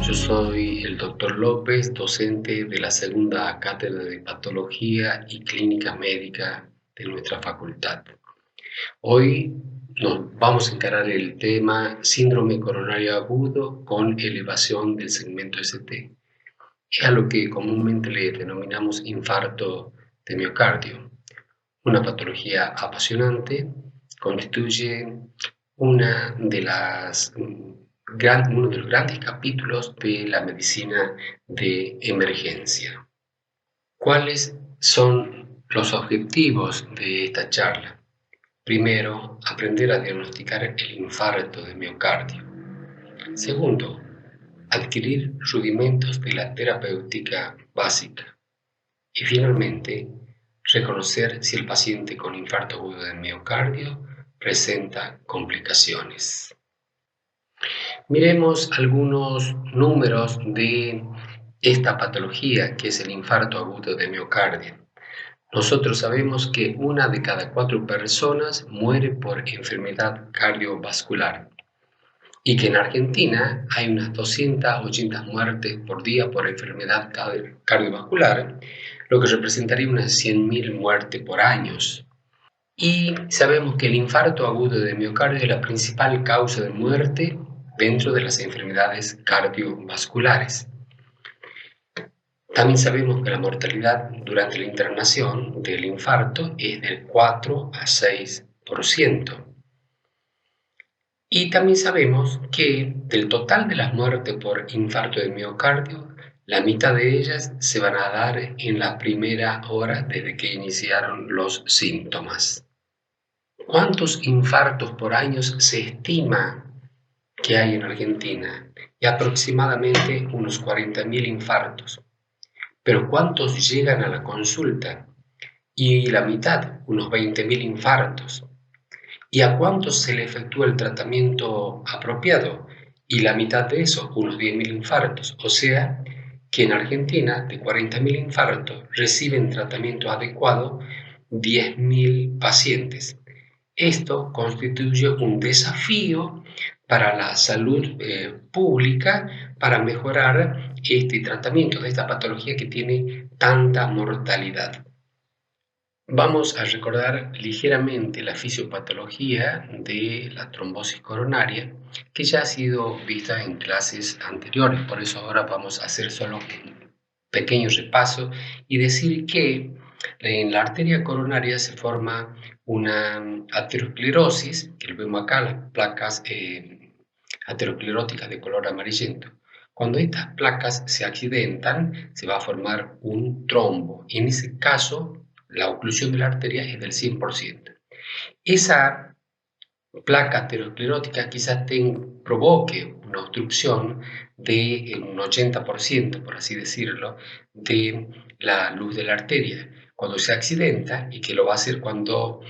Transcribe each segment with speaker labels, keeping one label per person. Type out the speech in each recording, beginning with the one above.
Speaker 1: Yo soy el doctor López, docente de la segunda cátedra de Patología y Clínica Médica de nuestra facultad. Hoy nos vamos a encarar el tema síndrome coronario agudo con elevación del segmento ST. Es a lo que comúnmente le denominamos infarto de miocardio. Una patología apasionante, constituye una de las uno de los grandes capítulos de la medicina de emergencia. ¿Cuáles son los objetivos de esta charla? Primero, aprender a diagnosticar el infarto de miocardio. Segundo, adquirir rudimentos de la terapéutica básica. Y finalmente, reconocer si el paciente con infarto agudo de miocardio presenta complicaciones. Miremos algunos números de esta patología que es el infarto agudo de miocardio. Nosotros sabemos que 1 de cada 4 personas muere por enfermedad cardiovascular y que en Argentina hay unas 280 muertes por día por enfermedad cardiovascular, lo que representaría unas 100.000 muertes por año. Y sabemos que el infarto agudo de miocardio es la principal causa de muerte dentro de las enfermedades cardiovasculares. También sabemos que la mortalidad durante la internación del infarto es del 4 a 6%. Y también sabemos que del total de las muertes por infarto de miocardio, la mitad de ellas se van a dar en la primera hora desde que iniciaron los síntomas. ¿Cuántos infartos por año se estima que hay en Argentina? Y aproximadamente unos 40.000 infartos. Pero ¿cuántos llegan a la consulta? Y la mitad, unos 20.000 infartos. ¿Y a cuántos se le efectúa el tratamiento apropiado? Y la mitad de eso, unos 10.000 infartos. O sea, que en Argentina, de 40.000 infartos, reciben tratamiento adecuado 10.000 pacientes. Esto constituye un desafío para la salud pública para mejorar este tratamiento de esta patología que tiene tanta mortalidad. Vamos a recordar ligeramente la fisiopatología de la trombosis coronaria, que ya ha sido vista en clases anteriores, por eso ahora vamos a hacer solo un pequeño repaso y decir que en la arteria coronaria se forma una aterosclerosis, que lo vemos acá, las placas ateroscleróticas de color amarillento. Cuando estas placas se accidentan, se va a formar un trombo, y en ese caso la oclusión de la arteria es del 100%. Esa placa aterosclerótica quizás provoque una obstrucción de un 80%, por así decirlo, de la luz de la arteria. Cuando se accidenta, y que lo va a hacer cuando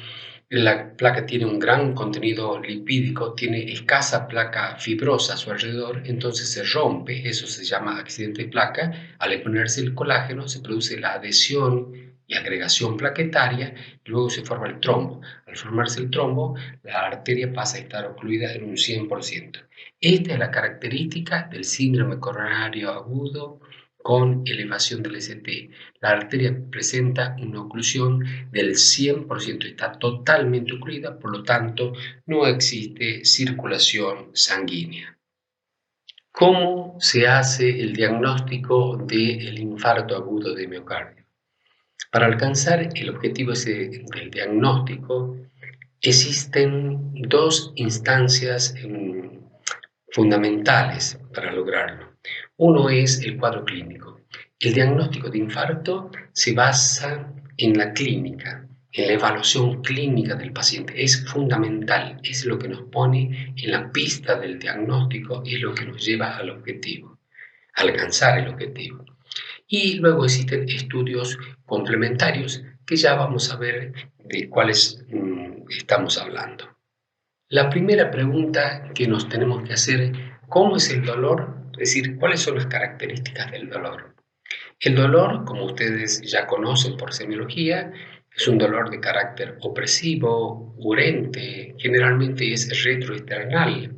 Speaker 1: la placa tiene un gran contenido lipídico, tiene escasa placa fibrosa a su alrededor, entonces se rompe, eso se llama accidente de placa. Al exponerse el colágeno se produce la adhesión y agregación plaquetaria, y luego se forma el trombo. Al formarse el trombo, la arteria pasa a estar ocluida en un 100%. Esta es la característica del síndrome coronario agudo con elevación del ST. La arteria presenta una oclusión del 100%, está totalmente ocluida, por lo tanto no existe circulación sanguínea. ¿Cómo se hace el diagnóstico del infarto agudo de miocardio? Para alcanzar el objetivo del diagnóstico, existen 2 instancias fundamentales para lograrlo. Uno es el cuadro clínico. El diagnóstico de infarto se basa en la clínica, en la evaluación clínica del paciente. Es fundamental, es lo que nos pone en la pista del diagnóstico, es lo que nos lleva al objetivo, a alcanzar el objetivo. Y luego existen estudios complementarios que ya vamos a ver de cuáles estamos hablando. La primera pregunta que nos tenemos que hacer: ¿cómo es el dolor? Es decir, ¿cuáles son las características del dolor? El dolor, como ustedes ya conocen por semiología, Es un dolor de carácter opresivo, urente, generalmente es retroesternal.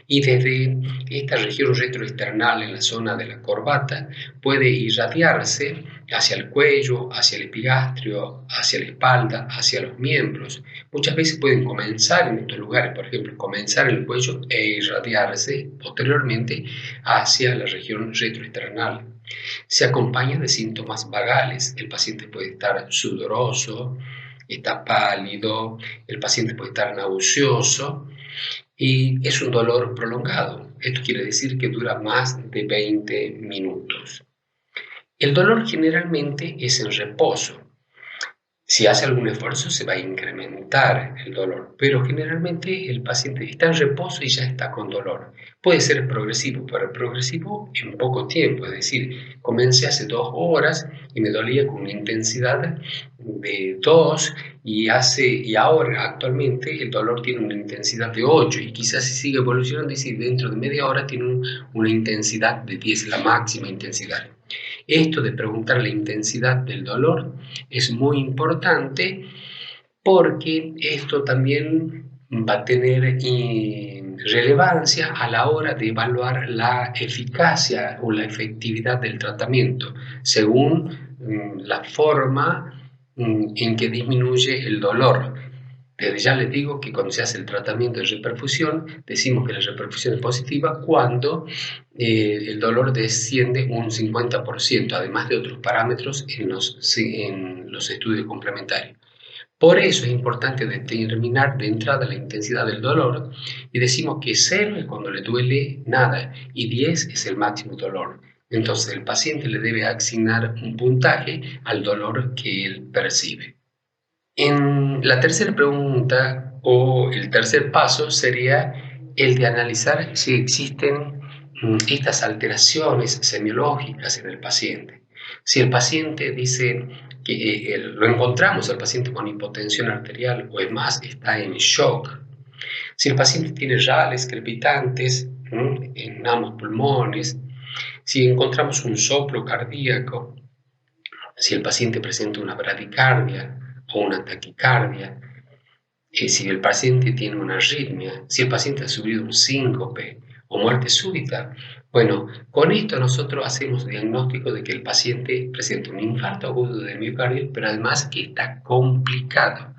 Speaker 1: Y desde esta región retroesternal en la zona de la corbata puede irradiarse hacia el cuello, hacia el epigastrio, hacia la espalda, hacia los miembros. Muchas veces pueden comenzar en estos lugares, por ejemplo, comenzar en el cuello e irradiarse posteriormente hacia la región retroesternal. Se acompaña de síntomas vagales. El paciente puede estar sudoroso, está pálido, el paciente puede estar nauseoso y es un dolor prolongado. Esto quiere decir que dura más de 20 minutos. El dolor generalmente es en reposo. Si hace algún esfuerzo se va a incrementar el dolor, pero generalmente el paciente está en reposo y ya está con dolor. Puede ser progresivo, pero progresivo en poco tiempo, es decir, comencé hace 2 horas y me dolía con una intensidad de 2 y ahora actualmente el dolor tiene una intensidad de 8 y quizás si sigue evolucionando y si dentro de media hora tiene una intensidad de 10, la máxima intensidad. Esto de preguntar la intensidad del dolor es muy importante porque esto también va a tener relevancia a la hora de evaluar la eficacia o la efectividad del tratamiento, según la forma en que disminuye el dolor. Desde ya les digo que cuando se hace el tratamiento de reperfusión, decimos que la reperfusión es positiva cuando el dolor desciende un 50%, además de otros parámetros en los estudios complementarios. Por eso es importante determinar de entrada la intensidad del dolor y decimos que 0 es cuando le duele nada y 10 es el máximo dolor. Entonces el paciente le debe asignar un puntaje al dolor que él percibe. En la tercera pregunta o el tercer paso sería el de analizar si existen estas alteraciones semiológicas en el paciente. Si el paciente dice que lo encontramos al paciente con hipotensión arterial o es más, está en shock. Si el paciente tiene rales crepitantes en ambos pulmones, si encontramos un soplo cardíaco, si el paciente presenta una bradicardia o una taquicardia, si el paciente tiene una arritmia, si el paciente ha sufrido un síncope o muerte súbita. Bueno, con esto nosotros hacemos diagnóstico de que el paciente presenta un infarto agudo de miocardio, pero además que está complicado.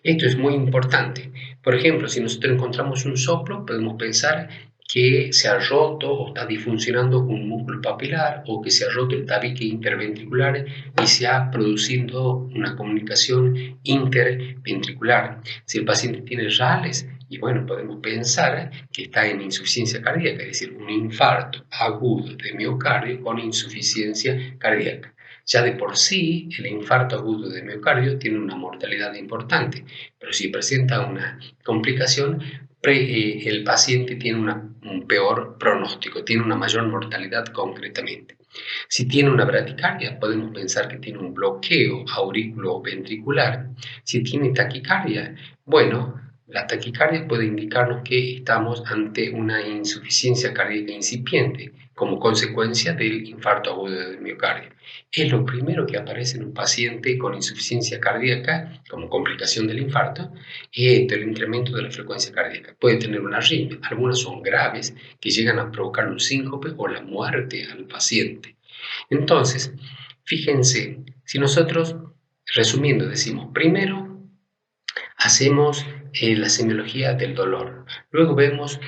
Speaker 1: Esto es muy importante. Por ejemplo, si nosotros encontramos un soplo, podemos pensar que se ha roto o está disfuncionando un músculo papilar o que se ha roto el tabique interventricular y se ha producido una comunicación interventricular. Si el paciente tiene rales, y bueno, podemos pensar que está en insuficiencia cardíaca, es decir, un infarto agudo de miocardio con insuficiencia cardíaca. Ya de por sí, el infarto agudo de miocardio tiene una mortalidad importante, pero si presenta una complicación, el paciente tiene un peor pronóstico, tiene una mayor mortalidad concretamente. Si tiene una bradicardia, podemos pensar que tiene un bloqueo auriculoventricular. Si tiene taquicardia, bueno, la taquicardia puede indicarnos que estamos ante una insuficiencia cardíaca incipiente como consecuencia del infarto agudo del miocardio. Es lo primero que aparece en un paciente con insuficiencia cardíaca como complicación del infarto y el incremento de la frecuencia cardíaca. Puede tener una arritmia, algunas son graves que llegan a provocar un síncope o la muerte al paciente. Entonces, fíjense, si nosotros, resumiendo, decimos, primero hacemos la semiología del dolor, luego vemos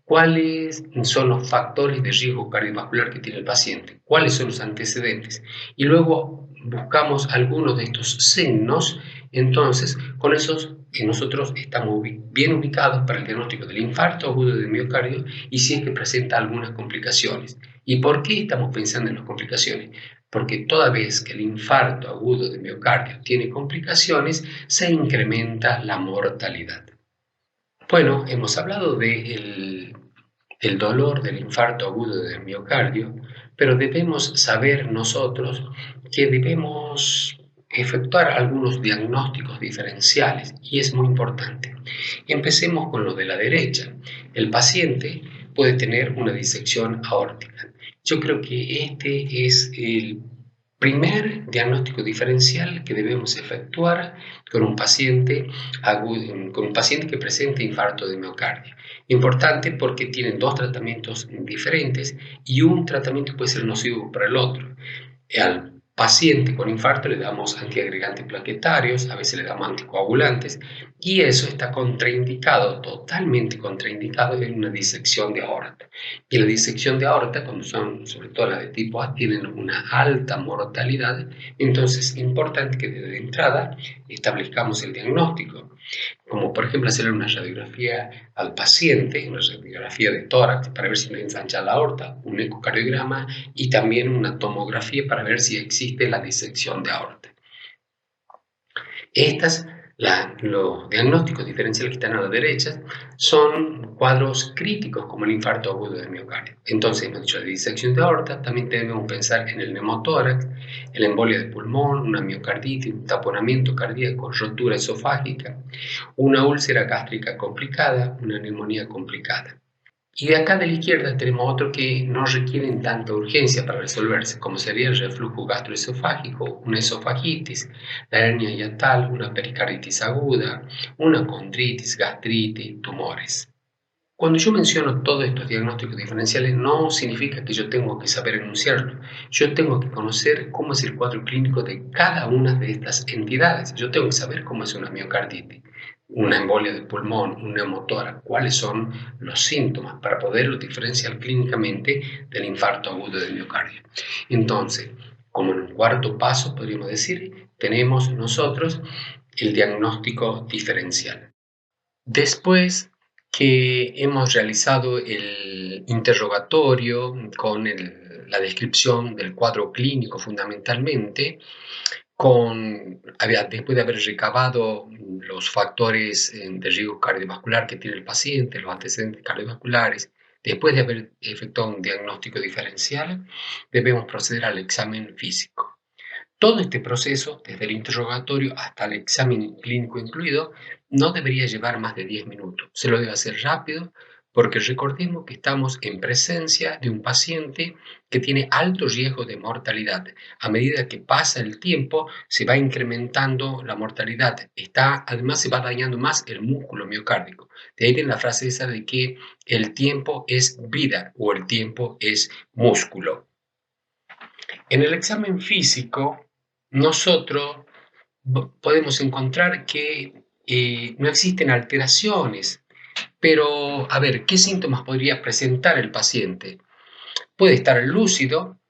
Speaker 1: cuáles son los factores de riesgo cardiovascular que tiene el paciente, cuáles son los antecedentes, y luego buscamos algunos de estos signos. Entonces, con esos nosotros estamos bien ubicados para el diagnóstico del infarto agudo de miocardio y si es que presenta algunas complicaciones. ¿Y por qué estamos pensando en las complicaciones? Porque toda vez que el infarto agudo de miocardio tiene complicaciones, se incrementa la mortalidad. Bueno, hemos hablado del dolor del infarto agudo del miocardio, pero debemos saber nosotros que debemos efectuar algunos diagnósticos diferenciales y es muy importante. Empecemos con lo de la derecha. El paciente puede tener una disección aórtica. Yo creo que este es el primer diagnóstico diferencial que debemos efectuar con un paciente que presente infarto de miocardio. Importante porque tienen dos tratamientos diferentes y un tratamiento puede ser nocivo para el otro. Al paciente con infarto le damos antiagregantes plaquetarios, a veces le damos anticoagulantes, y eso está contraindicado, totalmente contraindicado en una disección de aorta. Y la disección de aorta, cuando son sobre todo las de tipo A, tienen una alta mortalidad, entonces es importante que desde entrada establezcamos el diagnóstico, como por ejemplo hacerle una radiografía al paciente, una radiografía de tórax para ver si no ensancha la aorta, un ecocardiograma y también una tomografía para ver si existe la disección de aorta. Los diagnósticos diferenciales que están a la derecha son cuadros críticos como el infarto agudo de miocardio. Entonces, hemos dicho la disección de aorta, también debemos pensar en el neumotórax, el embolia de pulmón, una miocarditis, un taponamiento cardíaco, rotura esofágica, una úlcera gástrica complicada, una neumonía complicada. Y de acá de la izquierda tenemos otros que no requieren tanta urgencia para resolverse, como sería el reflujo gastroesofágico, una esofagitis, la hernia hiatal, una pericarditis aguda, una condritis, gastritis, tumores. Cuando yo menciono todos estos diagnósticos diferenciales, no significa que yo tengo que saber enunciarlo. Yo tengo que conocer cómo es el cuadro clínico de cada una de estas entidades. Yo tengo que saber cómo es una miocarditis, una embolia de pulmón, un neumotórax, cuáles son los síntomas para poderlo diferenciar clínicamente del infarto agudo del miocardio. Entonces, como en un cuarto paso, podríamos decir, tenemos nosotros el diagnóstico diferencial. Después que hemos realizado el interrogatorio con la descripción del cuadro clínico fundamentalmente, después de haber recabado los factores de riesgo cardiovascular que tiene el paciente, los antecedentes cardiovasculares, después de haber efectuado un diagnóstico diferencial, debemos proceder al examen físico. Todo este proceso, desde el interrogatorio hasta el examen clínico incluido, no debería llevar más de 10 minutos. Se lo debe hacer rápido porque recordemos que estamos en presencia de un paciente que tiene alto riesgo de mortalidad. A medida que pasa el tiempo, se va incrementando la mortalidad. Además, se va dañando más el músculo miocárdico. De ahí viene la frase esa de que el tiempo es vida o el tiempo es músculo. En el examen físico, nosotros podemos encontrar que no existen alteraciones, pero a ver, ¿qué síntomas podría presentar el paciente? Puede estar lúcido,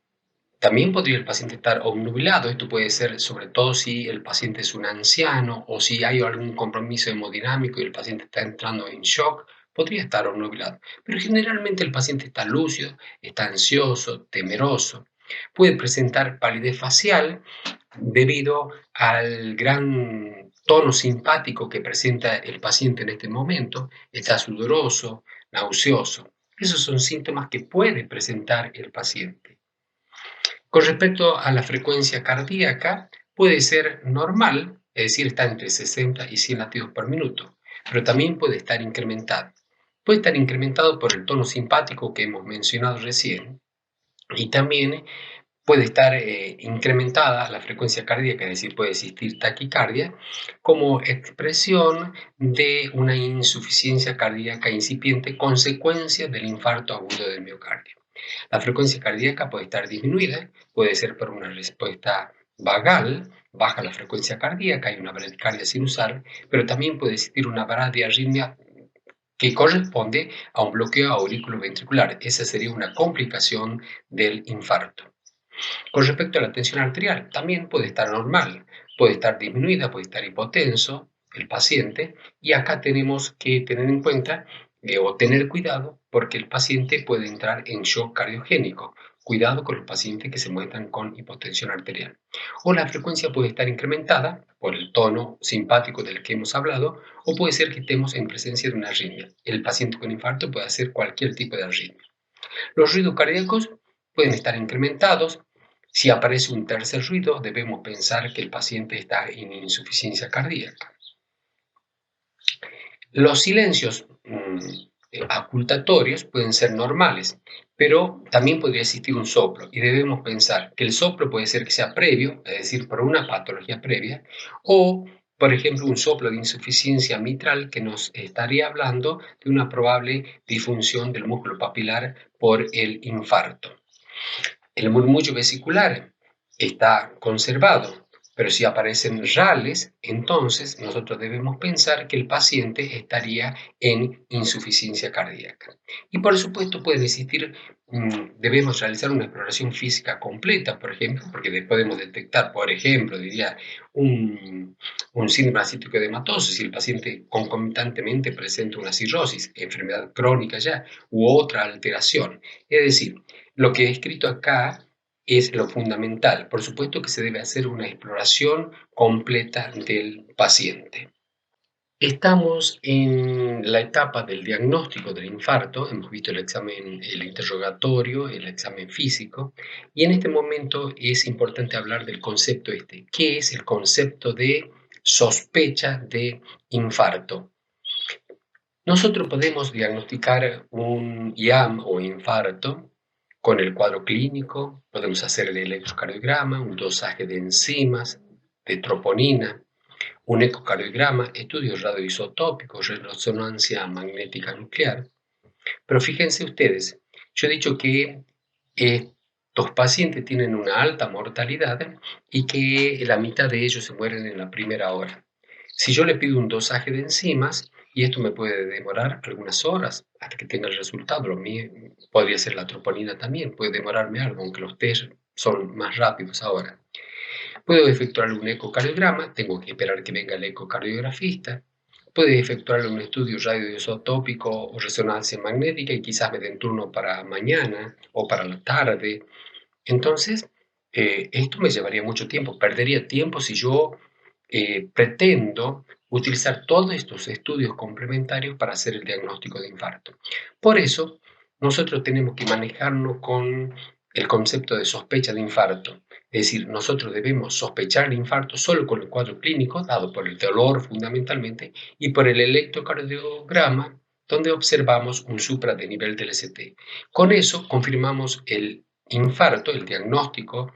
Speaker 1: también podría el paciente estar obnubilado. Esto puede ser sobre todo si el paciente es un anciano o si hay algún compromiso hemodinámico y el paciente está entrando en shock, podría estar obnubilado. Pero generalmente el paciente está lúcido, está ansioso, temeroso. Puede presentar palidez facial debido al gran tono simpático que presenta el paciente en este momento. Está sudoroso, nauseoso. Esos son síntomas que puede presentar el paciente. Con respecto a la frecuencia cardíaca, puede ser normal, es decir, está entre 60 y 100 latidos por minuto, pero también puede estar incrementado. Puede estar incrementado por el tono simpático que hemos mencionado recién y también puede estar incrementada la frecuencia cardíaca, es decir, puede existir taquicardia, como expresión de una insuficiencia cardíaca incipiente, consecuencia del infarto agudo del miocardio. La frecuencia cardíaca puede estar disminuida, puede ser por una respuesta vagal, baja la frecuencia cardíaca, hay una bradicardia sinusal, pero también puede existir una bradiarritmia que corresponde a un bloqueo auriculoventricular. Esa sería una complicación del infarto. Con respecto a la tensión arterial, también puede estar normal, puede estar disminuida, puede estar hipotenso el paciente, y acá tenemos que tener en cuenta o tener cuidado porque el paciente puede entrar en shock cardiogénico. Cuidado con los pacientes que se muestran con hipotensión arterial. O la frecuencia puede estar incrementada por el tono simpático del que hemos hablado, o puede ser que estemos en presencia de una arritmia. El paciente con infarto puede hacer cualquier tipo de arritmia. Los ruidos cardíacos pueden estar incrementados. Si aparece un tercer ruido, debemos pensar que el paciente está en insuficiencia cardíaca. Los silencios ocultatorios pueden ser normales, pero también podría existir un soplo y debemos pensar que el soplo puede ser que sea previo, es decir, por una patología previa, o, por ejemplo, un soplo de insuficiencia mitral que nos estaría hablando de una probable disfunción del músculo papilar por el infarto. El murmullo vesicular está conservado, pero si aparecen rales, entonces nosotros debemos pensar que el paciente estaría en insuficiencia cardíaca. Y por supuesto pueden existir, debemos realizar una exploración física completa, por ejemplo, porque podemos detectar, por ejemplo, diría, un síndrome acítico edematoso si el paciente concomitantemente presenta una cirrosis, enfermedad crónica ya, u otra alteración. Es decir, lo que he escrito acá es lo fundamental. Por supuesto que se debe hacer una exploración completa del paciente. Estamos en la etapa del diagnóstico del infarto, hemos visto el examen, el interrogatorio, el examen físico, y en este momento es importante hablar del concepto este. ¿Qué es el concepto de sospecha de infarto? Nosotros podemos diagnosticar un IAM o infarto con el cuadro clínico, podemos hacer el electrocardiograma, un dosaje de enzimas, de troponina, un ecocardiograma, estudios radioisotópicos, resonancia magnética nuclear. Pero fíjense ustedes, yo he dicho que estos pacientes tienen una alta mortalidad y que la mitad de ellos se mueren en la primera hora. Si yo le pido un dosaje de enzimas, y esto me puede demorar algunas horas hasta que tenga el resultado, lo mío podría ser la troponina también, puede demorarme algo, aunque los test son más rápidos ahora. Puedo efectuar un ecocardiograma, tengo que esperar que venga el ecocardiografista. Puede efectuar un estudio radioisotópico o resonancia magnética y quizás me den turno para mañana o para la tarde. Entonces, esto me llevaría mucho tiempo. Perdería tiempo si yo pretendo utilizar todos estos estudios complementarios para hacer el diagnóstico de infarto. Por eso, nosotros tenemos que manejarnos con el concepto de sospecha de infarto. Es decir, nosotros debemos sospechar el infarto solo con el cuadro clínico, dado por el dolor fundamentalmente, y por el electrocardiograma, donde observamos un supra de nivel del ST. Con eso confirmamos el infarto, el diagnóstico,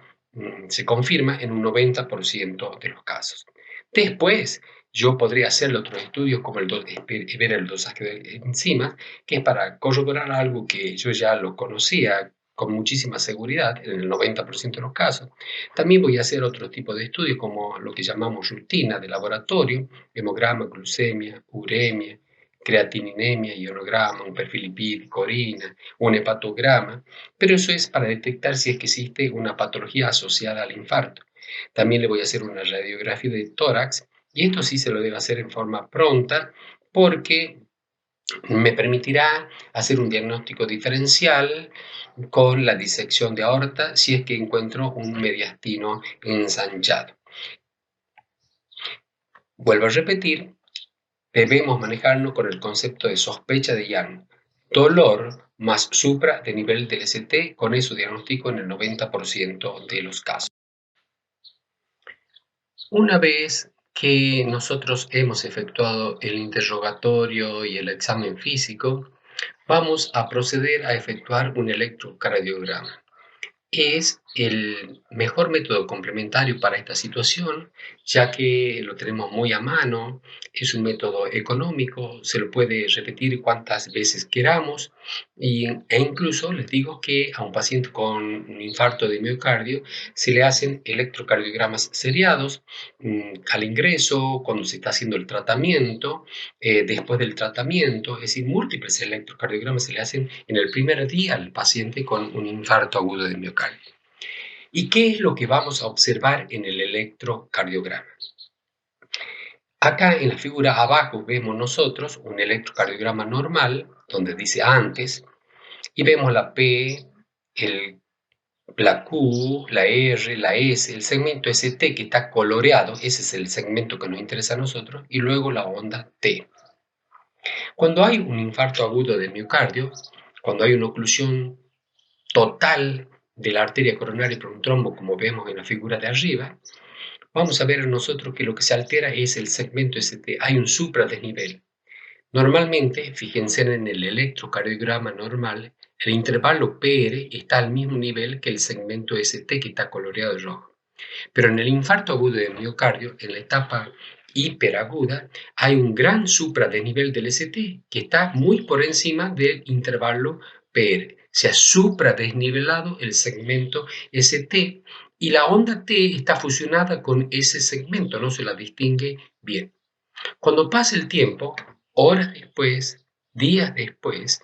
Speaker 1: se confirma en un 90% de los casos. Después, yo podría hacer otros estudios como ver el dosaje de enzimas, que es para corroborar algo que yo ya lo conocía con muchísima seguridad en el 90% de los casos. También voy a hacer otro tipo de estudios como lo que llamamos rutina de laboratorio, hemograma, glucemia, uremia, creatininemia, ionograma, un perfil lipídico, orina, un hepatograma, pero eso es para detectar si es que existe una patología asociada al infarto. También le voy a hacer una radiografía de tórax y esto sí se lo debe hacer en forma pronta porque me permitirá hacer un diagnóstico diferencial con la disección de aorta si es que encuentro un mediastino ensanchado. Vuelvo a repetir, debemos manejarnos con el concepto de sospecha de Young. Dolor más supra de nivel del ST, con eso diagnostico en el 90% de los casos. Una vez que nosotros hemos efectuado el interrogatorio y el examen físico, vamos a proceder a efectuar un electrocardiograma. Es el mejor método complementario para esta situación, ya que lo tenemos muy a mano, es un método económico, se lo puede repetir cuantas veces queramos e incluso les digo que a un paciente con un infarto de miocardio se le hacen electrocardiogramas seriados al ingreso, cuando se está haciendo el tratamiento, después del tratamiento, es decir, múltiples electrocardiogramas se le hacen en el primer día al paciente con un infarto agudo de miocardio. ¿Y qué es lo que vamos a observar en el electrocardiograma? Acá en la figura abajo vemos nosotros un electrocardiograma normal, donde dice antes, y vemos la P, la Q, la R, la S, el segmento ST que está coloreado, ese es el segmento que nos interesa a nosotros, y luego la onda T. Cuando hay un infarto agudo del miocardio, cuando hay una oclusión total de la arteria coronaria por un trombo, como vemos en la figura de arriba, vamos a ver nosotros que lo que se altera es el segmento ST, hay un supradesnivel. Normalmente, fíjense en el electrocardiograma normal, el intervalo PR está al mismo nivel que el segmento ST que está coloreado de rojo. Pero en el infarto agudo de miocardio, en la etapa hiperaguda, hay un gran supradesnivel del ST que está muy por encima del intervalo PR. Se ha supradesnivelado el segmento ST y la onda T está fusionada con ese segmento, no se la distingue bien. Cuando pasa el tiempo, horas después, días después,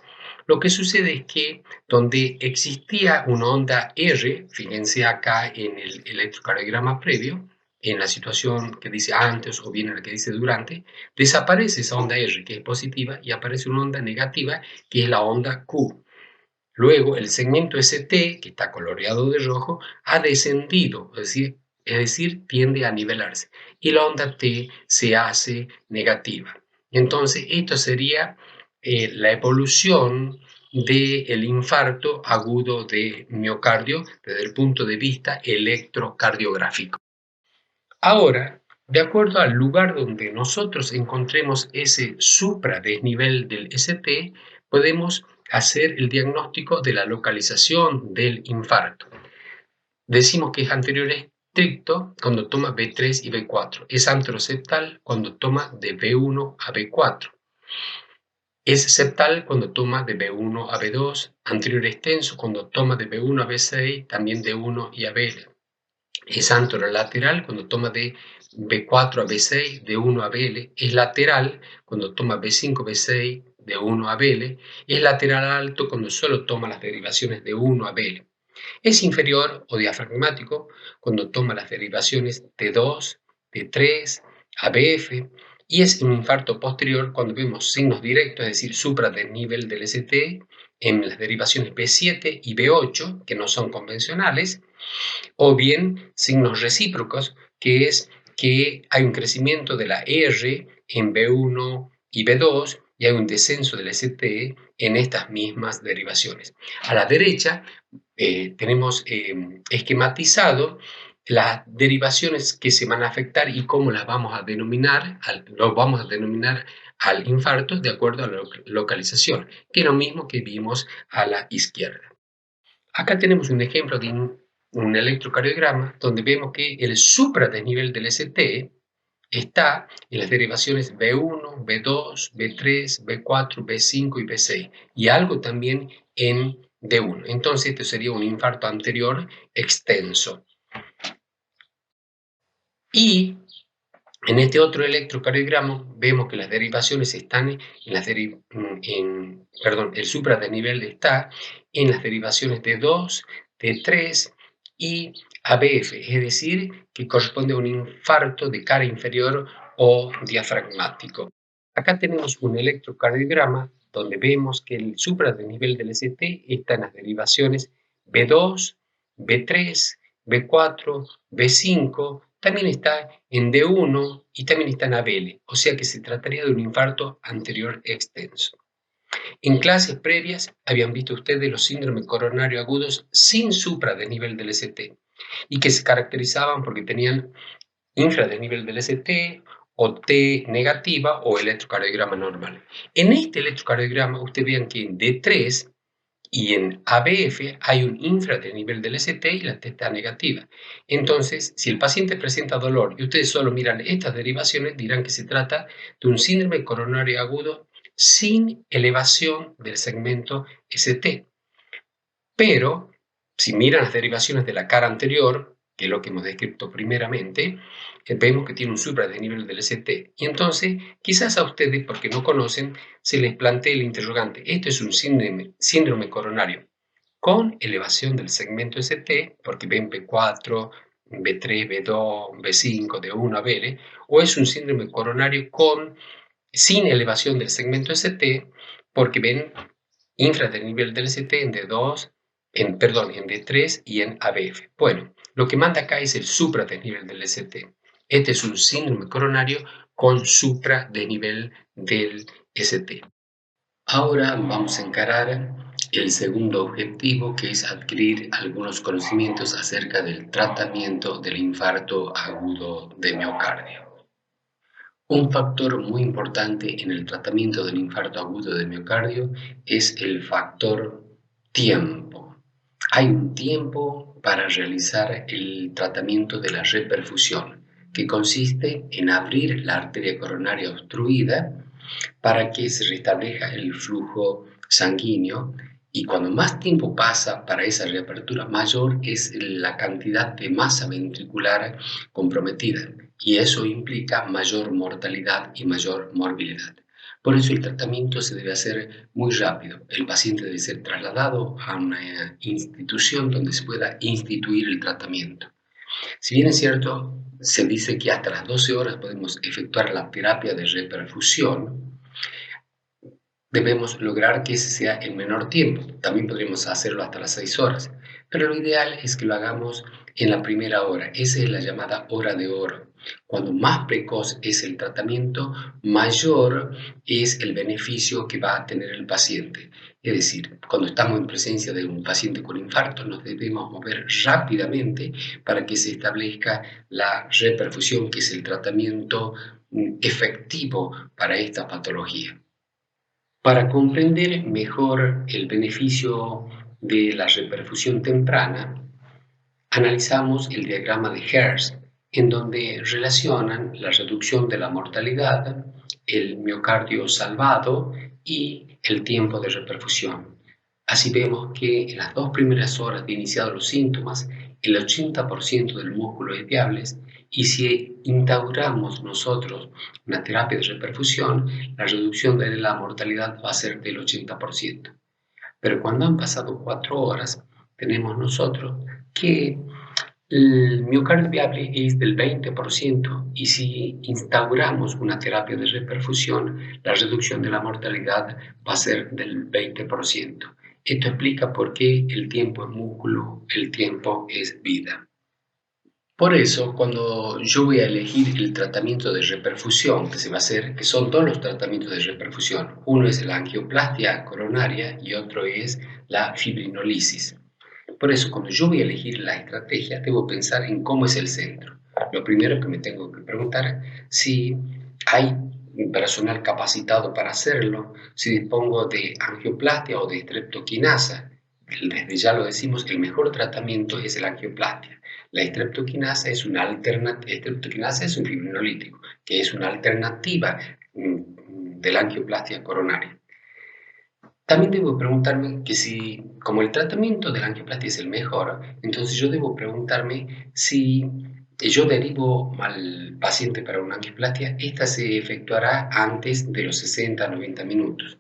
Speaker 1: lo que sucede es que donde existía una onda R, fíjense acá en el electrocardiograma previo, en la situación que dice antes o bien en la que dice durante, desaparece esa onda R que es positiva y aparece una onda negativa que es la onda Q. Luego el segmento ST, que está coloreado de rojo, ha descendido, es decir, tiende a nivelarse y la onda T se hace negativa. Entonces, esto sería la evolución del infarto agudo de miocardio desde el punto de vista electrocardiográfico. Ahora, de acuerdo al lugar donde nosotros encontremos ese supradesnivel del ST, podemos hacer el diagnóstico de la localización del infarto. Decimos que es anterior estricto cuando toma B3 y B4. Es anteroseptal cuando toma de B1 a B4. Es septal cuando toma de B1 a B2. Anterior extenso cuando toma de B1 a B6, también de 1 y a B. Es anterolateral cuando toma de B4 a B6, de 1 a BL. Es lateral cuando toma B5, B6, de 1 a BL. Es lateral alto cuando solo toma las derivaciones de 1 a BL. Es inferior o diafragmático cuando toma las derivaciones de 2, de 3, ABF. Y es un infarto posterior cuando vemos signos directos, es decir, supradesnivel del ST en las derivaciones B7 y B8, que no son convencionales, o bien signos recíprocos, que es que hay un crecimiento de la R en B1 y B2 y hay un descenso del ST en estas mismas derivaciones. A la derecha tenemos esquematizado las derivaciones que se van a afectar y cómo las vamos a denominar, lo vamos a denominar al infarto de acuerdo a la localización, que es lo mismo que vimos a la izquierda. Acá tenemos un ejemplo de un electrocardiograma donde vemos que el supradesnivel del ST está en las derivaciones B1, B2, B3, B4, B5 y B6 y algo también en D1. Entonces esto sería un infarto anterior extenso. Y en este otro electrocardiograma vemos que las derivaciones están el supradesnivel está en las derivaciones de 2, de 3 y ABF, es decir, que corresponde a un infarto de cara inferior o diafragmático. Acá tenemos un electrocardiograma donde vemos que el supradesnivel del ST está en las derivaciones B2, B3, B4, B5, también está en D1 y también está en ABL, o sea que se trataría de un infarto anterior extenso. En clases previas habían visto ustedes los síndromes coronarios agudos sin supradesnivel del ST y que se caracterizaban porque tenían infradesnivel del ST o T negativa o electrocardiograma normal. En este electrocardiograma ustedes vean que en D3 y en ABF hay un infradesnivel del ST y la T está negativa. Entonces, si el paciente presenta dolor y ustedes solo miran estas derivaciones, dirán que se trata de un síndrome coronario agudo sin elevación del segmento ST. Pero, si miran las derivaciones de la cara anterior, que es lo que hemos descrito primeramente, vemos que tiene un supradesnivel del ST. Y entonces, quizás a ustedes, porque no conocen, se les plantee el interrogante. Esto es un síndrome coronario con elevación del segmento ST, porque ven B4, B3, B2, B5, D1 a BL, o es un síndrome coronario sin elevación del segmento ST, porque ven infradesnivel del ST en D2, en D3 y en ABF. Bueno, lo que manda acá es el supradesnivel del ST. Este es un síndrome coronario con supradesnivel del ST. Ahora vamos a encarar el segundo objetivo, que es adquirir algunos conocimientos acerca del tratamiento del infarto agudo de miocardio. Un factor muy importante en el tratamiento del infarto agudo de miocardio es el factor Tiempo. Hay un tiempo para realizar el tratamiento de la reperfusión, que consiste en abrir la arteria coronaria obstruida para que se restablezca el flujo sanguíneo, y cuando más tiempo pasa para esa reapertura, mayor es la cantidad de masa ventricular comprometida, y eso implica mayor mortalidad y mayor morbilidad. Por eso el tratamiento se debe hacer muy rápido. El paciente debe ser trasladado a una institución donde se pueda instituir el tratamiento. Si bien es cierto, se dice que hasta las 12 horas podemos efectuar la terapia de reperfusión, debemos lograr que ese sea el menor tiempo. También podríamos hacerlo hasta las 6 horas, pero lo ideal es que lo hagamos en la primera hora. Esa es la llamada hora de oro. Cuando más precoz es el tratamiento, mayor es el beneficio que va a tener el paciente. Es decir, cuando estamos en presencia de un paciente con infarto, nos debemos mover rápidamente para que se establezca la reperfusión, que es el tratamiento efectivo para esta patología. Para comprender mejor el beneficio de la reperfusión temprana, analizamos el diagrama de Hertz, en donde relacionan la reducción de la mortalidad, el miocardio salvado y el tiempo de reperfusión. Así vemos que en las 2 primeras horas de iniciados los síntomas, el 80% del músculo es viable, y si instauramos nosotros una terapia de reperfusión, la reducción de la mortalidad va a ser del 80%. Pero cuando han pasado 4 horas, tenemos nosotros que el miocardio viable es del 20%, y si instauramos una terapia de reperfusión, la reducción de la mortalidad va a ser del 20%. Esto explica por qué el tiempo es músculo, el tiempo es vida. Por eso, cuando yo voy a elegir el tratamiento de reperfusión que se va a hacer, que son todos los tratamientos de reperfusión, uno es la angioplastia coronaria y otro es la fibrinolisis. Por eso, cuando yo voy a elegir la estrategia, debo pensar en cómo es el centro. Lo primero que me tengo que preguntar si hay personal capacitado para hacerlo, si dispongo de angioplastia o de streptoquinasa. Desde ya lo decimos, el mejor tratamiento es la angioplastia. La streptoquinasa es un fibrinolítico, que es una alternativa de la angioplastia coronaria. También debo preguntarme que si, como el tratamiento de la angioplastia es el mejor, entonces yo debo preguntarme si yo derivo al paciente para una angioplastia, esta se efectuará antes de los 60 a 90 minutos.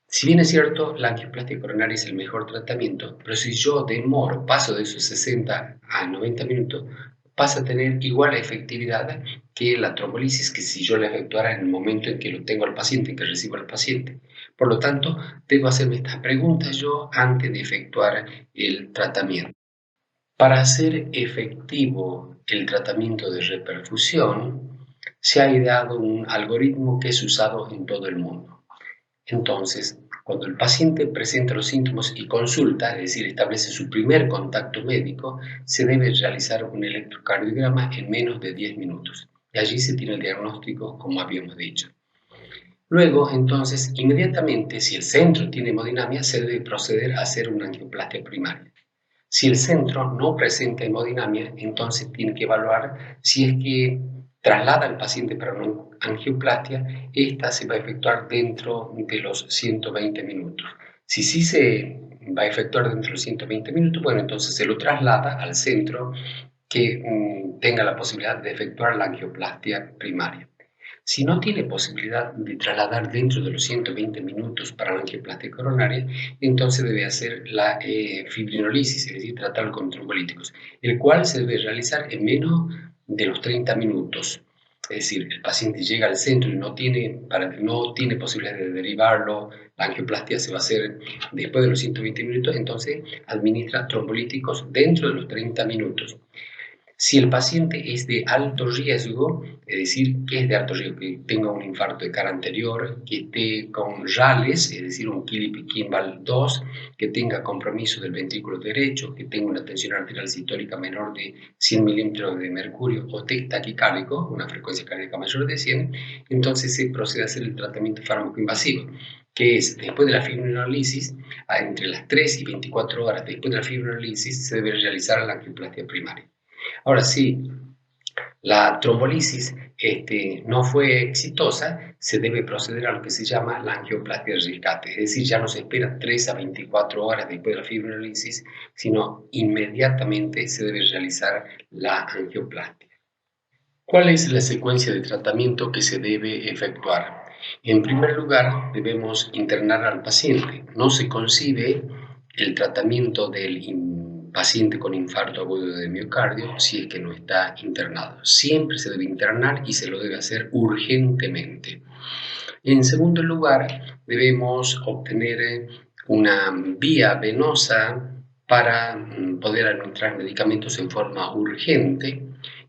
Speaker 1: Si bien es cierto, la angioplastia coronaria es el mejor tratamiento, pero si yo demoro, paso de esos 60 a 90 minutos, pasa a tener igual efectividad que la trombolisis, que si yo la efectuara en el momento en que lo tengo al paciente, en que recibo al paciente. Por lo tanto, debo hacerme estas preguntas yo antes de efectuar el tratamiento. Para hacer efectivo el tratamiento de reperfusión, se ha ideado un algoritmo que es usado en todo el mundo. Entonces, cuando el paciente presenta los síntomas y consulta, es decir, establece su primer contacto médico, se debe realizar un electrocardiograma en menos de 10 minutos. Y allí se tiene el diagnóstico, como habíamos dicho. Luego, entonces, inmediatamente, si el centro tiene hemodinamia, se debe proceder a hacer una angioplastia primaria. Si el centro no presenta hemodinamia, entonces tiene que evaluar si es que traslada al paciente para una angioplastia, esta se va a efectuar dentro de los 120 minutos. Si sí se va a efectuar dentro de los 120 minutos, bueno, entonces se lo traslada al centro que tenga la posibilidad de efectuar la angioplastia primaria. Si no tiene posibilidad de trasladar dentro de los 120 minutos para la angioplastia coronaria, entonces debe hacer la fibrinolisis, es decir, tratar con trombolíticos, el cual se debe realizar en menos de los 30 minutos. Es decir, el paciente llega al centro y no tiene posibilidad de derivarlo, la angioplastia se va a hacer después de los 120 minutos, entonces administra trombolíticos dentro de los 30 minutos. Si el paciente es de alto riesgo, es decir, que es de alto riesgo, que tenga un infarto de cara anterior, que esté con RALES, es decir, un Kimball 2, que tenga compromiso del ventrículo derecho, que tenga una tensión arterial sistólica menor de 100 milímetros de mercurio o taquicárdico, una frecuencia cardíaca mayor de 100, entonces se procede a hacer el tratamiento fármaco-invasivo, que es después de la fibrinolisis, entre las 3 y 24 horas después de la fibrinolisis, se debe realizar la angioplastia primaria. Ahora sí, la trombolisis no fue exitosa, se debe proceder a lo que se llama la angioplastia de rescate, es decir, ya no se espera 3 a 24 horas después de la fibrinolisis, sino inmediatamente se debe realizar la angioplastia. ¿Cuál es la secuencia de tratamiento que se debe efectuar? En primer lugar, debemos internar al paciente. No se concibe el tratamiento del paciente con infarto agudo de miocardio si es que no está internado. Siempre se debe internar y se lo debe hacer urgentemente. En segundo lugar, debemos obtener una vía venosa para poder administrar medicamentos en forma urgente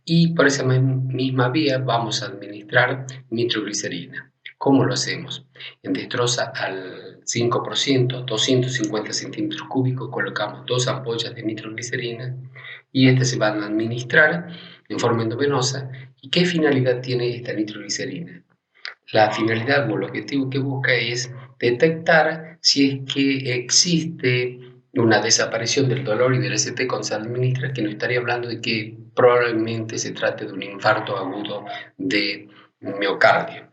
Speaker 1: y por esa misma vía vamos a administrar nitroglicerina. ¿Cómo lo hacemos? En destroza al 5%, 250 centímetros cúbicos, colocamos 2 ampollas de nitroglicerina y estas se van a administrar en forma endovenosa. ¿Y qué finalidad tiene esta nitroglicerina? La finalidad o el objetivo que busca es detectar si es que existe una desaparición del dolor y del ST cuando se administra, que nos estaría hablando de que probablemente se trate de un infarto agudo de miocardio.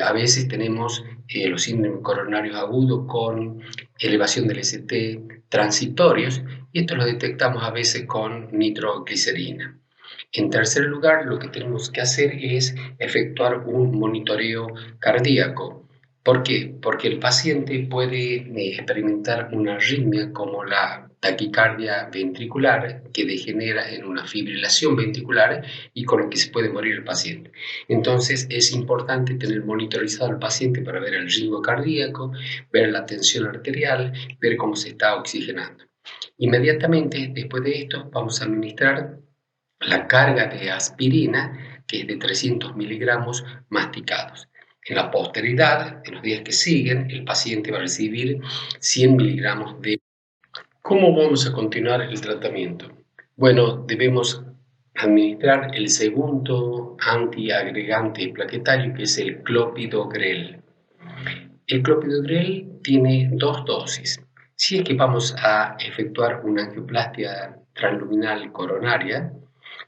Speaker 1: A veces tenemos los síndromes coronarios agudos con elevación del ST transitorios y esto lo detectamos a veces con nitroglicerina. En tercer lugar, lo que tenemos que hacer es efectuar un monitoreo cardíaco. ¿Por qué? Porque el paciente puede experimentar una arritmia como la taquicardia ventricular que degenera en una fibrilación ventricular y con lo que se puede morir el paciente. Entonces es importante tener monitorizado al paciente para ver el ritmo cardíaco, ver la tensión arterial, ver cómo se está oxigenando. Inmediatamente después de esto vamos a administrar la carga de aspirina, que es de 300 miligramos masticados. En la posteridad, en los días que siguen, el paciente va a recibir 100 miligramos de... ¿Cómo vamos a continuar el tratamiento? Bueno, debemos administrar el segundo antiagregante plaquetario, que es el clopidogrel. El clopidogrel tiene 2 dosis. Si es que vamos a efectuar una angioplastia transluminal coronaria,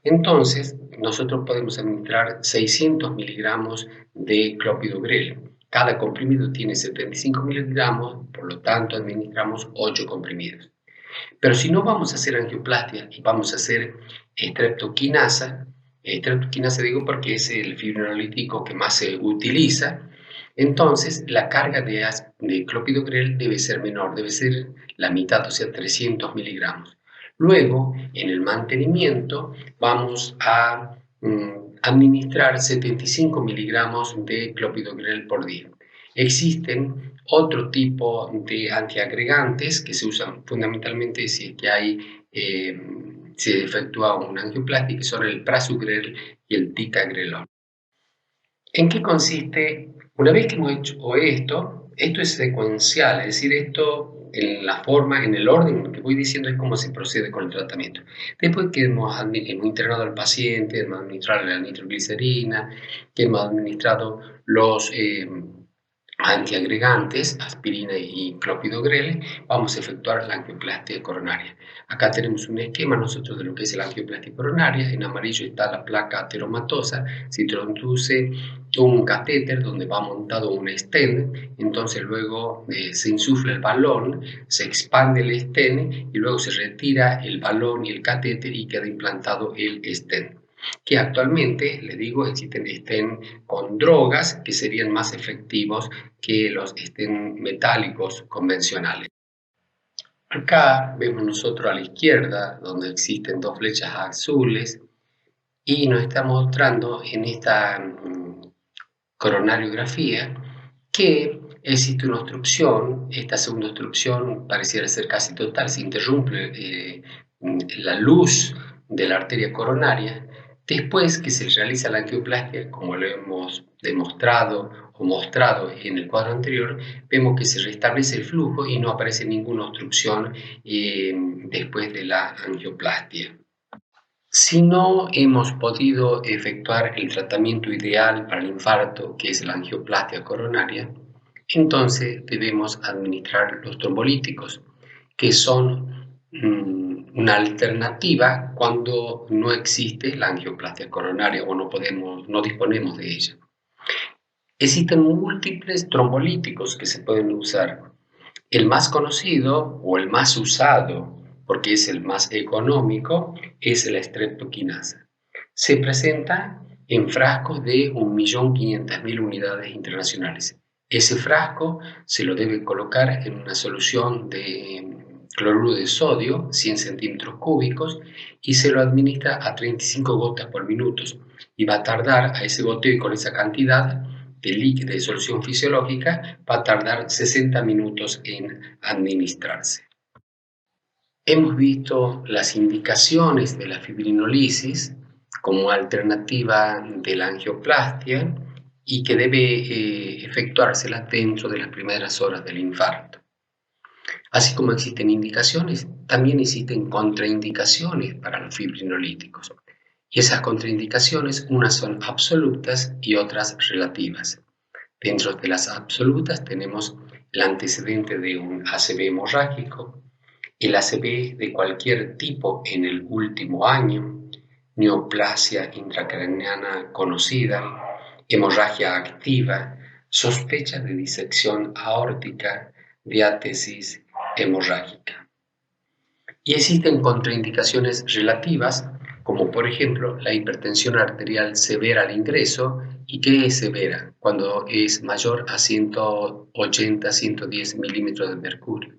Speaker 1: entonces nosotros podemos administrar 600 miligramos de clopidogrel. Cada comprimido tiene 75 miligramos, por lo tanto administramos 8 comprimidos. Pero si no vamos a hacer angioplastia y vamos a hacer streptoquinasa digo porque es el fibrinolítico que más se utiliza, entonces la carga de clopidogrel debe ser menor, debe ser la mitad, o sea, 300 miligramos. Luego, en el mantenimiento, vamos a administrar 75 miligramos de clopidogrel por día. Existen otro tipo de antiagregantes que se usan fundamentalmente si es que se efectúa una angioplastia, que son el prasugrel y el ticagrelor. ¿En qué consiste? Una vez que hemos hecho esto es secuencial, es decir, esto en la forma, en el orden que voy diciendo es cómo se procede con el tratamiento. Después que hemos internado al paciente, hemos administrado la nitroglicerina, que hemos administrado los antiagregantes, aspirina y clopidogrel, vamos a efectuar la angioplastia coronaria. Acá tenemos un esquema nosotros de lo que es la angioplastia coronaria. En amarillo está la placa ateromatosa, se introduce un catéter donde va montado un stent, entonces luego se insufla el balón, se expande el stent y luego se retira el balón y el catéter y queda implantado el stent, que actualmente, les digo, existen stent con drogas que serían más efectivos que los stent metálicos convencionales. Acá vemos nosotros a la izquierda, donde existen 2 flechas azules, y nos está mostrando en esta coronariografía que existe una obstrucción. Esta segunda obstrucción pareciera ser casi total, se interrumpe la luz de la arteria coronaria. Después que se realiza la angioplastia, como lo hemos demostrado o mostrado en el cuadro anterior, vemos que se restablece el flujo y no aparece ninguna obstrucción después de la angioplastia. Si no hemos podido efectuar el tratamiento ideal para el infarto, que es la angioplastia coronaria, entonces debemos administrar los trombolíticos, que son una alternativa cuando no existe la angioplastia coronaria o no disponemos de ella. Existen múltiples trombolíticos que se pueden usar. El más conocido o el más usado, porque es el más económico, es la streptokinasa. Se presenta en frascos de 1.500.000 unidades internacionales. Ese frasco se lo debe colocar en una solución de cloruro de sodio, 100 centímetros cúbicos, y se lo administra a 35 gotas por minuto. Y va a tardar a ese goteo y con esa cantidad de líquido de solución fisiológica, va a tardar 60 minutos en administrarse. Hemos visto las indicaciones de la fibrinolisis como alternativa de la angioplastia y que debe efectuársela dentro de las primeras horas del infarto. Así como existen indicaciones, también existen contraindicaciones para los fibrinolíticos. Y esas contraindicaciones, unas son absolutas y otras relativas. Dentro de las absolutas tenemos el antecedente de un ACV hemorrágico, el ACV de cualquier tipo en el último año, neoplasia intracraneana conocida, hemorragia activa, sospecha de disección aórtica, diátesis hemorrágica. Y existen contraindicaciones relativas, como por ejemplo la hipertensión arterial severa al ingreso. ¿Y qué es severa? Cuando es mayor a 180-110 milímetros de mercurio.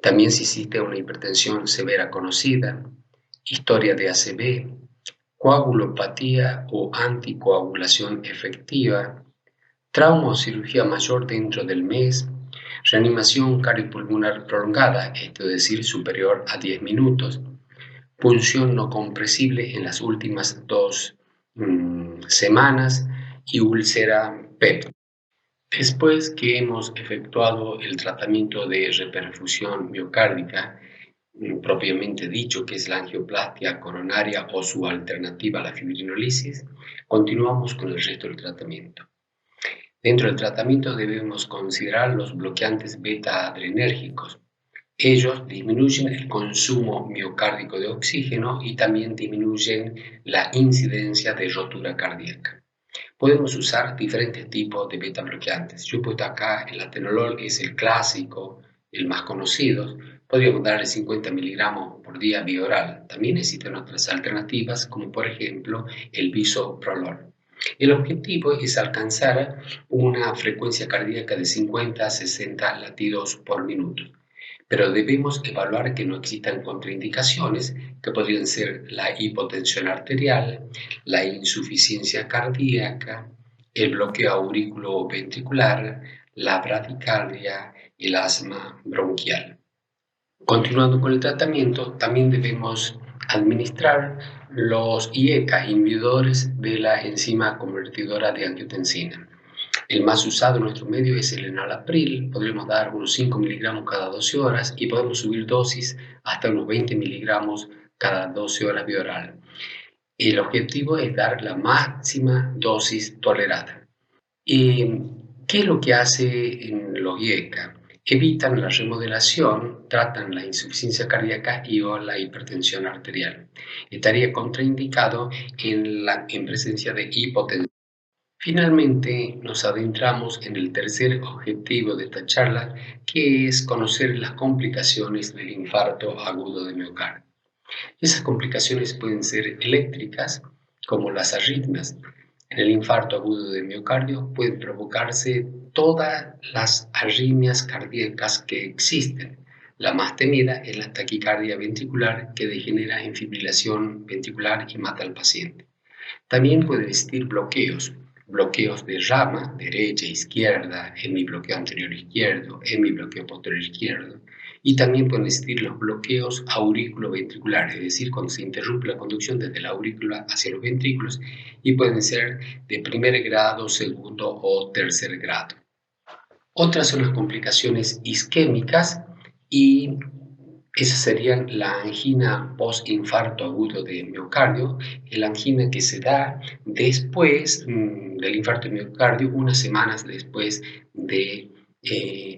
Speaker 1: También si existe una hipertensión severa conocida, historia de ACV, coagulopatía o anticoagulación efectiva, trauma o cirugía mayor dentro del mes, reanimación cardiopulmonar prolongada, esto es decir, superior a 10 minutos, punción no compresible en las últimas 2 semanas y úlcera PEP. Después que hemos efectuado el tratamiento de reperfusión miocárdica, propiamente dicho, que es la angioplastia coronaria o su alternativa a la fibrinolisis, continuamos con el resto del tratamiento. Dentro del tratamiento debemos considerar los bloqueantes beta-adrenérgicos. Ellos disminuyen el consumo miocárdico de oxígeno y también disminuyen la incidencia de rotura cardíaca. Podemos usar diferentes tipos de beta bloqueantes. Yo he puesto acá el atenolol, es el clásico, el más conocido. Podríamos darle 50 miligramos por día vía oral. También existen otras alternativas, como por ejemplo el bisoprolol. El objetivo es alcanzar una frecuencia cardíaca de 50 a 60 latidos por minuto. Pero debemos evaluar que no existan contraindicaciones, que podrían ser la hipotensión arterial, la insuficiencia cardíaca, el bloqueo auriculoventricular, la bradicardia y el asma bronquial. Continuando con el tratamiento, también debemos administrar los IECA, inhibidores de la enzima convertidora de angiotensina. El más usado en nuestro medio es el enalapril. Podremos dar unos 5 miligramos cada 12 horas y podemos subir dosis hasta unos 20 miligramos cada 12 horas vía oral. El objetivo es dar la máxima dosis tolerada. ¿Qué es lo que hace en los IECA? Evitan la remodelación, tratan la insuficiencia cardíaca y o la hipertensión arterial. Estaría contraindicado en presencia de hipotensión. Finalmente, nos adentramos en el tercer objetivo de esta charla, que es conocer las complicaciones del infarto agudo de miocardio. Esas complicaciones pueden ser eléctricas, como las arritmias. En el infarto agudo de miocardio pueden provocarse todas las arritmias cardíacas que existen. La más temida es la taquicardia ventricular, que degenera en fibrilación ventricular y mata al paciente. También pueden existir bloqueos de rama, derecha, izquierda, hemibloqueo anterior izquierdo, hemibloqueo posterior izquierdo, Y también pueden existir los bloqueos auriculoventriculares, es decir, cuando se interrumpe la conducción desde la aurícula hacia los ventrículos, y pueden ser de primer grado, segundo o tercer grado. Otras son las complicaciones isquémicas y esas serían la angina postinfarto agudo de miocardio, la angina que se da después del infarto de miocardio, unas semanas después del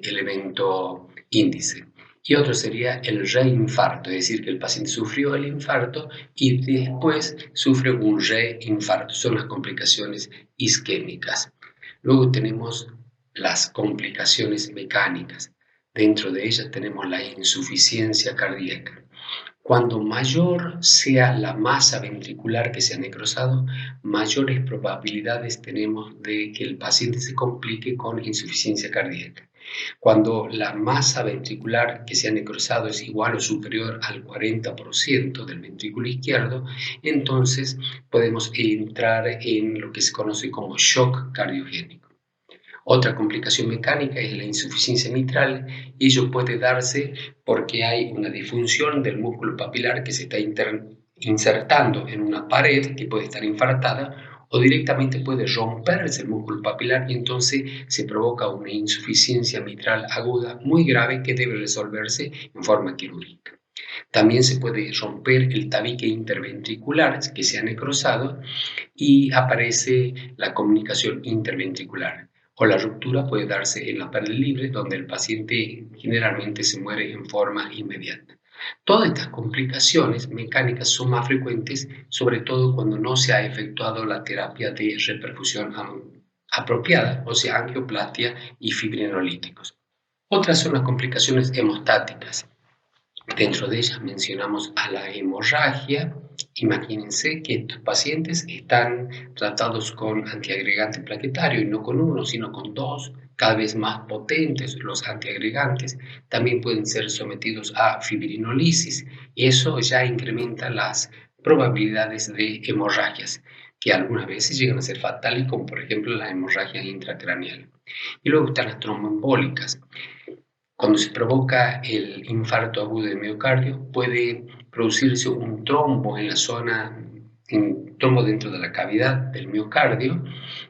Speaker 1: evento índice. Y otro sería el reinfarto, es decir, que el paciente sufrió el infarto y después sufre un reinfarto. Son las complicaciones isquémicas. Luego tenemos las complicaciones mecánicas. Dentro de ellas tenemos la insuficiencia cardíaca. Cuando mayor sea la masa ventricular que se ha necrosado, mayores probabilidades tenemos de que el paciente se complique con insuficiencia cardíaca. Cuando la masa ventricular que se ha necrosado es igual o superior al 40% del ventrículo izquierdo, entonces podemos entrar en lo que se conoce como shock cardiogénico. Otra complicación mecánica es la insuficiencia mitral, y ello puede darse porque hay una disfunción del músculo papilar que se está insertando en una pared que puede estar infartada, o directamente puede romperse el músculo papilar y entonces se provoca una insuficiencia mitral aguda muy grave que debe resolverse en forma quirúrgica. También se puede romper el tabique interventricular que se ha necrosado y aparece la comunicación interventricular. O la ruptura puede darse en la pared libre, donde el paciente generalmente se muere en forma inmediata. Todas estas complicaciones mecánicas son más frecuentes, sobre todo cuando no se ha efectuado la terapia de reperfusión apropiada, o sea, angioplastia y fibrinolíticos. Otras son las complicaciones hemostáticas. Dentro de ellas mencionamos a la hemorragia. Imagínense que estos pacientes están tratados con antiagregante plaquetario y no con uno, sino con dos, cada vez más potentes los antiagregantes. También pueden ser sometidos a fibrinolisis y eso ya incrementa las probabilidades de hemorragias, que algunas veces llegan a ser fatales, como por ejemplo la hemorragia intracraneal. Y luego están las tromboembólicas. Cuando se provoca el infarto agudo de miocardio, puede producirse un trombo en la zona, un trombo dentro de la cavidad del miocardio,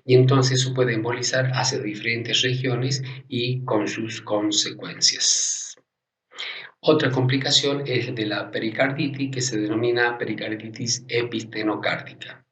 Speaker 1: y entonces eso puede embolizar hacia diferentes regiones y con sus consecuencias. Otra complicación es de la pericarditis, que se denomina pericarditis epistenocárdica.